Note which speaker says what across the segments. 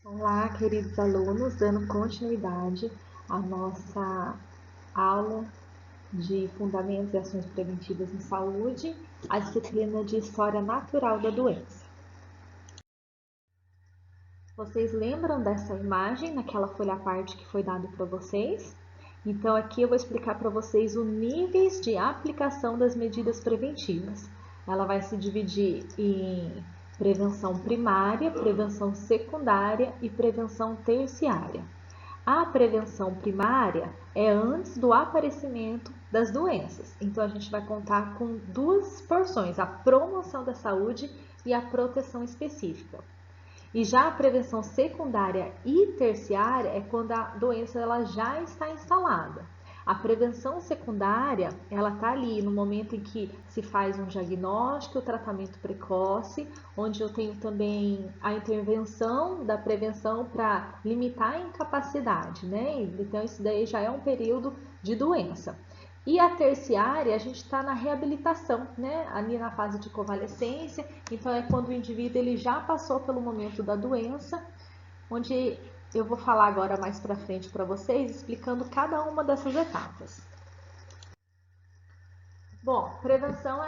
Speaker 1: Olá, queridos alunos, dando continuidade à nossa aula de Fundamentos e Ações Preventivas em Saúde, a disciplina de História Natural da Doença. Vocês lembram dessa imagem naquela folha à parte que foi dado para vocês? Então aqui eu vou explicar para vocês os níveis de aplicação das medidas preventivas. Ela vai se dividir em prevenção primária, prevenção secundária e prevenção terciária. A prevenção primária é antes do aparecimento das doenças. Então a gente vai contar com duas porções, a promoção da saúde e a proteção específica. E já a prevenção secundária e terciária é quando a doença ela já está instalada. A prevenção secundária, ela está ali no momento em que se faz um diagnóstico, o tratamento precoce, onde eu tenho também a intervenção da prevenção para limitar a incapacidade, né? Então, isso daí já é um período de doença. E a terciária, a gente está na reabilitação, né? Ali na fase de convalescência. Então, é quando o indivíduo ele já passou pelo momento da doença, onde eu vou falar agora mais para frente para vocês, explicando cada uma dessas etapas. Bom, prevenção,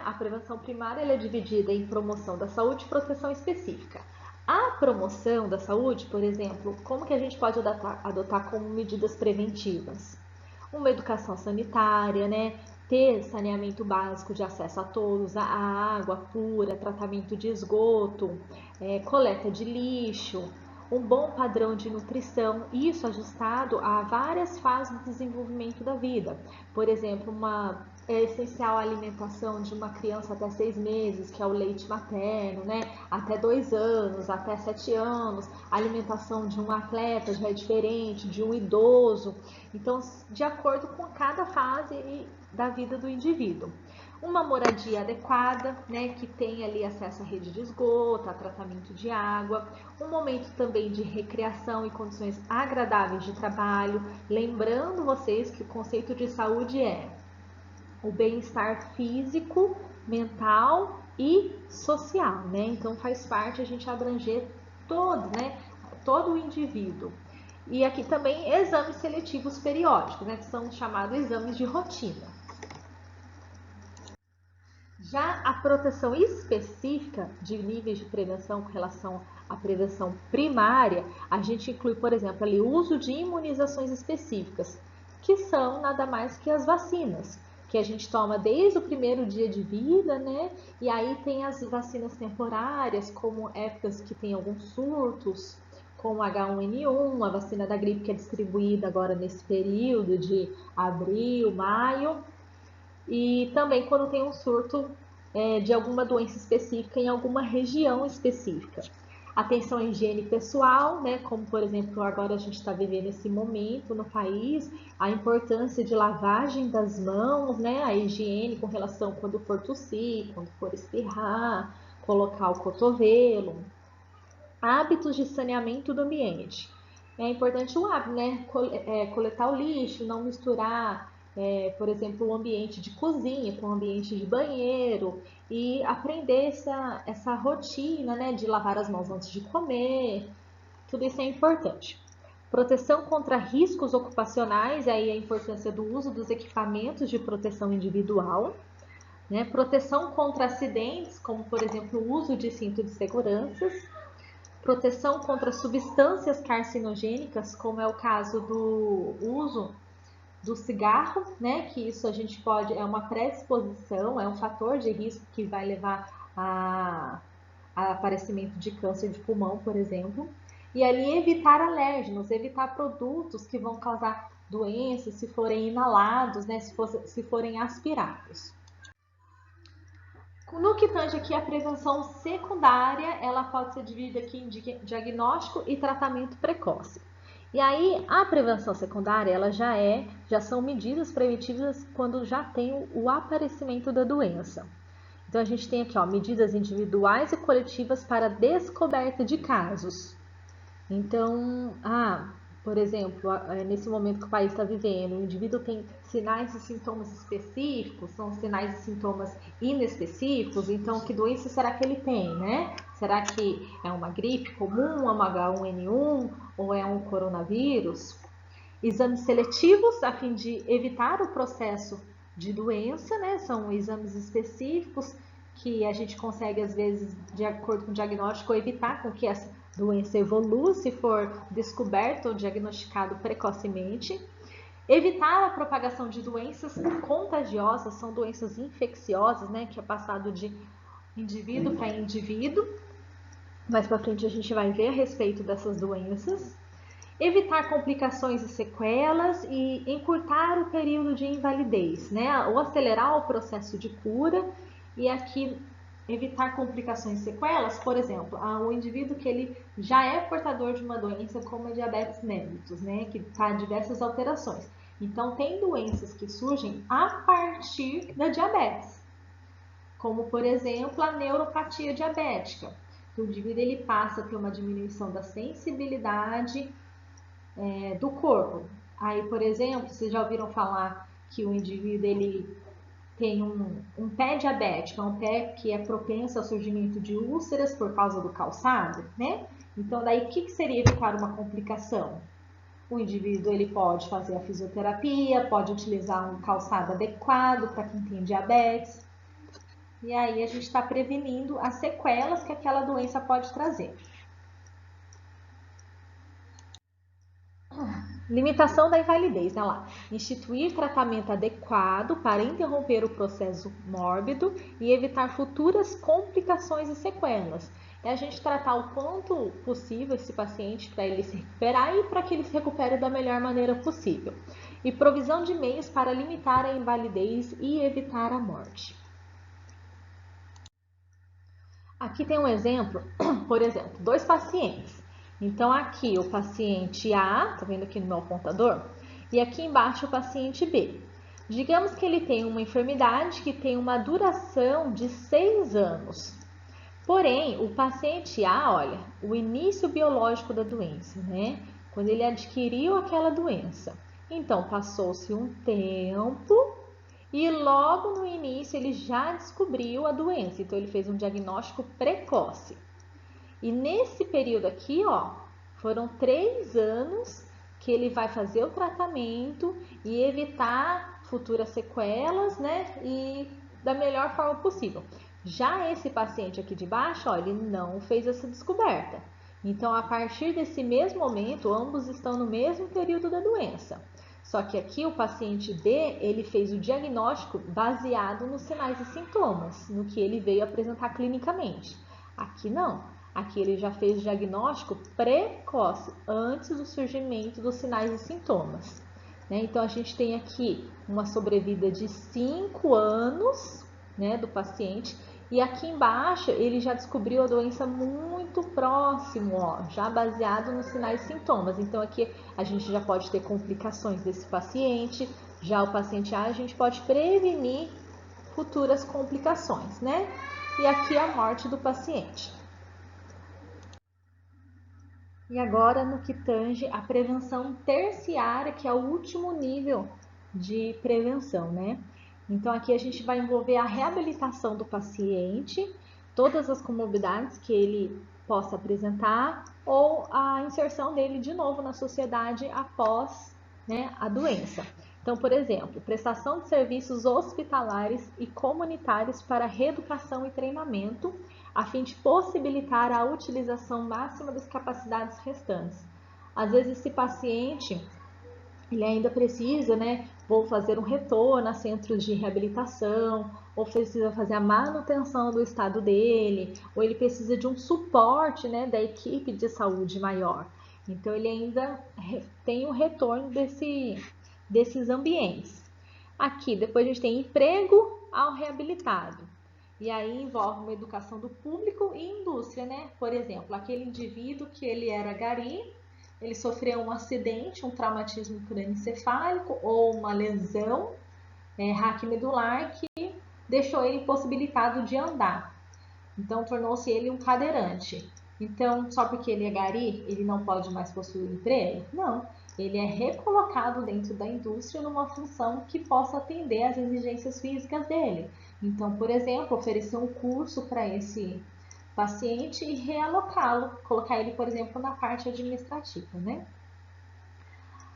Speaker 1: a prevenção primária ela é dividida em promoção da saúde e proteção específica. A promoção da saúde, por exemplo, como que a gente pode adotar como medidas preventivas? Uma educação sanitária, né? Ter saneamento básico de acesso a todos, a água pura, tratamento de esgoto, coleta de lixo, um bom padrão de nutrição, isso ajustado a várias fases do desenvolvimento da vida. Por exemplo, é essencial a alimentação de uma criança até 6 meses, que é o leite materno, né? Até 2 anos, até 7 anos. A alimentação de um atleta já é diferente, de um idoso. Então, de acordo com cada fase da vida do indivíduo. Uma moradia adequada, né, que tenha ali acesso à rede de esgoto, a tratamento de água, um momento também de recreação e condições agradáveis de trabalho, lembrando vocês que o conceito de saúde é o bem-estar físico, mental e social, né? Então faz parte a gente abranger todo, né, todo o indivíduo. E aqui também exames seletivos periódicos, né, que são chamados exames de rotina. Já a proteção específica de níveis de prevenção com relação à prevenção primária, a gente inclui, por exemplo, ali o uso de imunizações específicas, que são nada mais que as vacinas, que a gente toma desde o primeiro dia de vida, né? E aí tem as vacinas temporárias, como épocas que tem alguns surtos, como H1N1, a vacina da gripe que é distribuída agora nesse período de abril, maio, e também quando tem um surto de alguma doença específica em alguma região específica. Atenção à higiene pessoal, né, como por exemplo agora a gente está vivendo esse momento no país, a importância de lavagem das mãos, né, a higiene com relação quando for tossir, quando for espirrar, colocar o cotovelo. Hábitos de saneamento do ambiente. É importante o hábito, né? Coletar o lixo, não misturar, por exemplo, o ambiente de cozinha com o ambiente de banheiro e aprender essa rotina, né, de lavar as mãos antes de comer. Tudo isso é importante. Proteção contra riscos ocupacionais, aí a importância do uso dos equipamentos de proteção individual, né? Proteção contra acidentes, como por exemplo o uso de cinto de segurança, proteção contra substâncias carcinogênicas, como é o caso do uso do cigarro, né? Que isso a gente pode, é uma predisposição, é um fator de risco que vai levar a aparecimento de câncer de pulmão, por exemplo. E ali evitar alérgenos, evitar produtos que vão causar doenças se forem inalados, né? Se forem aspirados. No que tange aqui a prevenção secundária, ela pode ser dividida aqui em diagnóstico e tratamento precoce. E aí, a prevenção secundária, já são medidas preventivas quando já tem o aparecimento da doença. Então, a gente tem aqui, ó, medidas individuais e coletivas para descoberta de casos. Então, por exemplo, nesse momento que o país está vivendo, o indivíduo tem sinais e sintomas específicos, são sinais e sintomas inespecíficos, então que doença será que ele tem, né? Será que é uma gripe comum, uma H1N1 ou é um coronavírus? Exames seletivos a fim de evitar o processo de doença, né? São exames específicos que a gente consegue, às vezes, de acordo com o diagnóstico, evitar com que essa doença evolua se for descoberto ou diagnosticado precocemente. Evitar a propagação de doenças contagiosas, são doenças infecciosas, né? Que é passado de indivíduo para indivíduo. Mais para frente a gente vai ver a respeito dessas doenças. Evitar complicações e sequelas e encurtar o período de invalidez, né? Ou acelerar o processo de cura e aqui evitar complicações e sequelas, por exemplo, o indivíduo que ele já é portador de uma doença como a diabetes mellitus, né? Que está diversas alterações. Então, tem doenças que surgem a partir da diabetes, como, por exemplo, a neuropatia diabética. O indivíduo ele passa a ter uma diminuição da sensibilidade do corpo. Aí, por exemplo, vocês já ouviram falar que o indivíduo ele tem um pé diabético, é um pé que é propenso ao surgimento de úlceras por causa do calçado, né? Então, daí, o que seria evitar uma complicação? O indivíduo ele pode fazer a fisioterapia, pode utilizar um calçado adequado para quem tem diabetes. E aí a gente está prevenindo as sequelas que aquela doença pode trazer. Limitação da invalidez, né lá. Instituir tratamento adequado para interromper o processo mórbido e evitar futuras complicações e sequelas. É a gente tratar o quanto possível esse paciente para ele se recuperar e para que ele se recupere da melhor maneira possível. E provisão de meios para limitar a invalidez e evitar a morte. Aqui tem um exemplo, por exemplo, 2 pacientes. Então, aqui o paciente A, tá vendo aqui no meu apontador? E aqui embaixo o paciente B. Digamos que ele tem uma enfermidade que tem uma duração de 6 anos. Porém, o paciente A, olha, o início biológico da doença, né? Quando ele adquiriu aquela doença. Então, passou-se um tempo e logo no início ele já descobriu a doença, então ele fez um diagnóstico precoce. E nesse período aqui, ó, foram 3 anos que ele vai fazer o tratamento e evitar futuras sequelas, né? E da melhor forma possível. Já esse paciente aqui de baixo, ó, ele não fez essa descoberta. Então, a partir desse mesmo momento, ambos estão no mesmo período da doença. Só que aqui o paciente B, ele fez o diagnóstico baseado nos sinais e sintomas, no que ele veio apresentar clinicamente. Aqui não. Aqui ele já fez o diagnóstico precoce, antes do surgimento dos sinais e sintomas. Né? Então, a gente tem aqui uma sobrevida de 5 anos, né, do paciente. E aqui embaixo ele já descobriu a doença muito próximo, ó, já baseado nos sinais e sintomas. Então, aqui a gente já pode ter complicações desse paciente. Já o paciente A, a gente pode prevenir futuras complicações, né? E aqui a morte do paciente. E agora no que tange a prevenção terciária, que é o último nível de prevenção, né? Então aqui a gente vai envolver a reabilitação do paciente, todas as comorbidades que ele possa apresentar ou a inserção dele de novo na sociedade após, né, a doença. Então, por exemplo, prestação de serviços hospitalares e comunitários para reeducação e treinamento, a fim de possibilitar a utilização máxima das capacidades restantes. Às vezes esse paciente, ele ainda precisa, né, ou fazer um retorno a centros de reabilitação, ou precisa fazer a manutenção do estado dele, ou ele precisa de um suporte, né, da equipe de saúde maior. Então, ele ainda tem o retorno desses ambientes. Aqui, depois a gente tem emprego ao reabilitado. E aí envolve uma educação do público e indústria, né? Por exemplo, aquele indivíduo que ele era gari, ele sofreu um acidente, um traumatismo crânioencefálico ou uma lesão raquimedular que deixou ele impossibilitado de andar. Então, tornou-se ele um cadeirante. Então, só porque ele é gari, ele não pode mais possuir emprego? Não. Ele é recolocado dentro da indústria numa função que possa atender às exigências físicas dele. Então, por exemplo, oferecer um curso para esse paciente e realocá-lo, colocar ele, por exemplo, na parte administrativa, né?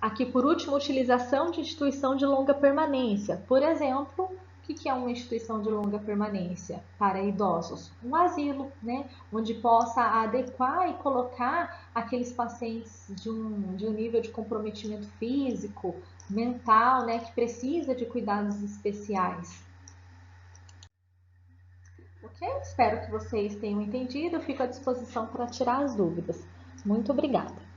Speaker 1: Aqui, por último, utilização de instituição de longa permanência. Por exemplo, o que é uma instituição de longa permanência para idosos? Um asilo, né? Onde possa adequar e colocar aqueles pacientes de um nível de comprometimento físico, mental, né? Que precisa de cuidados especiais. Ok? Espero que vocês tenham entendido. Eu fico à disposição para tirar as dúvidas. Muito obrigada.